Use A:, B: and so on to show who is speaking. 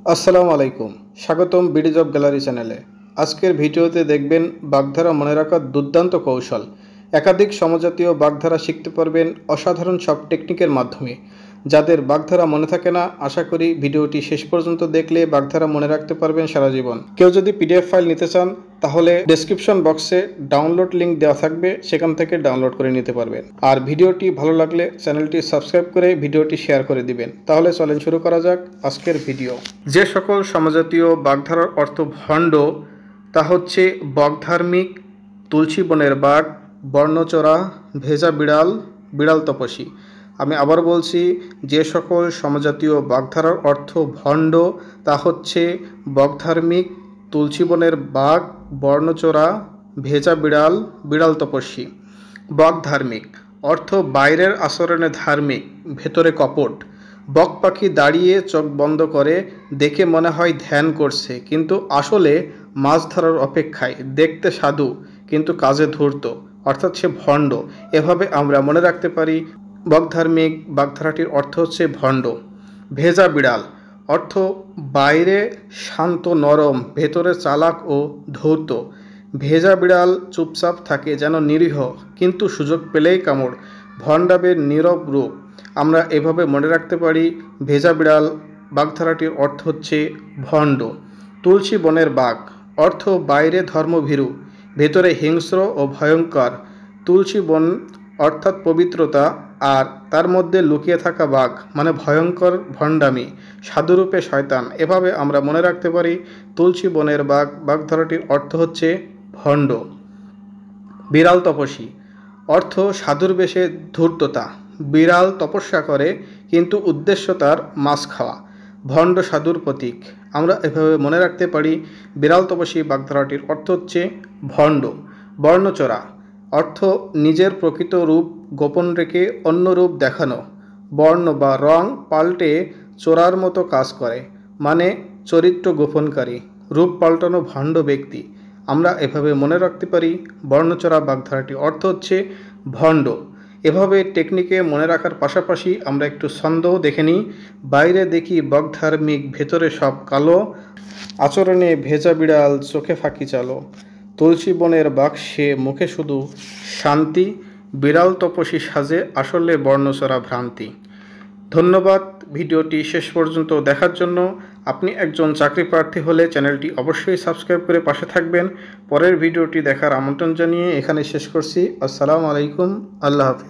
A: আসসালামু আলাইকুম, স্বাগতম বিডি জব গ্যালারি চ্যানেলে। আজকের ভিডিওতে দেখবেন বাগধারা মনে রাখার দুর্দান্ত কৌশল। একাধিক সমজাতীয় বাগধারা শিখতে পারবেন অসাধারণ সব টেকনিকের মাধ্যমে। যাদের বাগধারা মনে থাকে না, আশা করি ভিডিওটি শেষ পর্যন্ত দেখলে বাগধারা মনে রাখতে পারবেন সারা জীবন। কেউ যদি পিডিএফ ফাইল নিতে চান তাহলে ডেসক্রিপশন বক্সে ডাউনলোড লিঙ্ক দেওয়া থাকবে, সেখান থেকে ডাউনলোড করে নিতে পারবেন। আর ভিডিওটি ভালো লাগলে চ্যানেলটি সাবস্ক্রাইব করে ভিডিওটি শেয়ার করে দিবেন। তাহলে চলেন শুরু করা যাক আজকের ভিডিও। যে সকল সমজাতীয় বাগধারার অর্থ ভণ্ড তা হচ্ছে বকধার্মিক, তুলসী বনের বাঘ, বর্ণচোরা, ভেজা বিড়াল, বিড়াল তপস্বী। আমি আবার বলছি, যে সকল সমজাতীয় বাগধারার অর্থ ভণ্ড তা হচ্ছে বকধার্মিক, তুলসী বনের বাঘ, বর্ণচোরা, ভেজা বিড়াল, বিড়াল তপস্বী। বকধার্মিক অর্থ বাইরের আচরণে ধার্মিক, ভেতরে কপট। বক পাখি দাঁড়িয়ে চোখ বন্ধ করে, দেখে মনে হয় ধ্যান করছে, কিন্তু আসলে মাছ ধরার অপেক্ষায়। দেখতে সাধু কিন্তু কাজে ধূর্ত, অর্থাৎ সে ভণ্ড। এভাবে আমরা মনে রাখতে পারি বকধার্মিক বাগধারাটির অর্থ হচ্ছে ভণ্ড। ভেজা বিড়াল অর্থ বাইরে শান্ত নরম, ভেতরে চালাক ও ধূর্ত। ভেজা বিড়াল চুপচাপ থাকে, যেন নিরীহ, কিন্তু সুযোগ পেলেই কামড়। ভণ্ডাবের নীরব রূপ। আমরা এভাবে মনে রাখতে পারি ভেজা বিড়াল বাগধারাটির অর্থ হচ্ছে ভণ্ড। তুলসী বনের বাঘ অর্থ বাইরে ধর্মভীরু, ভেতরে হিংস্র ও ভয়ঙ্কর। তুলসী বন অর্থাৎ পবিত্রতা, আর তার মধ্যে লুকিয়ে থাকা বাঘ মানে ভয়ঙ্কর ভণ্ডামি, সাধুরূপে শয়তান। এভাবে আমরা মনে রাখতে পারি তুলসী বনের বাঘ বাগধারাটির অর্থ হচ্ছে ভণ্ড। বিড়াল তপস্বী অর্থ সাধুর বেশে ধূর্ততা। বিড়াল তপস্যা করে, কিন্তু উদ্দেশ্য তার মাছ খাওয়া। ভণ্ড সাধুর প্রতীক। আমরা এভাবে মনে রাখতে পারি বিড়াল তপস্বী বাগধারাটির অর্থ হচ্ছে ভণ্ড। বর্ণচোরা অর্থ নিজের প্রকৃত রূপ গোপন রেখে অন্য রূপ দেখানো। বর্ণ বা রং পাল্টে চোরার মতো কাজ করে, মানে চরিত্র গোপনকারী, রূপ পাল্টানো ভণ্ড ব্যক্তি। আমরা এভাবে মনে রাখতে পারি বর্ণচোরা বাগধারাটি অর্থ হচ্ছে ভণ্ড। এভাবে টেকনিকে মনে রাখার পাশাপাশি আমরা একটু ছন্দও দেখে নিই। বাইরে দেখি বকধার্মিক, ভেতরে সব কালো, আচরণে ভেজা বিড়াল, চোখে ফাঁকি চালো। তুলসী বনের বাক্সে, মুখে শুধু শান্তি। বিড়াল তপস্বী সাজে, আসলে বর্ণচোরা ভ্রান্তি। ধন্যবাদ ভিডিওটি শেষ পর্যন্ত দেখার জন্য। আপনি একজন চাকরি প্রার্থী হলে চ্যানেলটি অবশ্যই সাবস্ক্রাইব করে পাশে থাকবেন। পরের ভিডিওটি দেখার আমন্ত্রণ জানিয়ে এখানে শেষ করছি। আসসালামু আলাইকুম, আল্লাহ হাফেজ।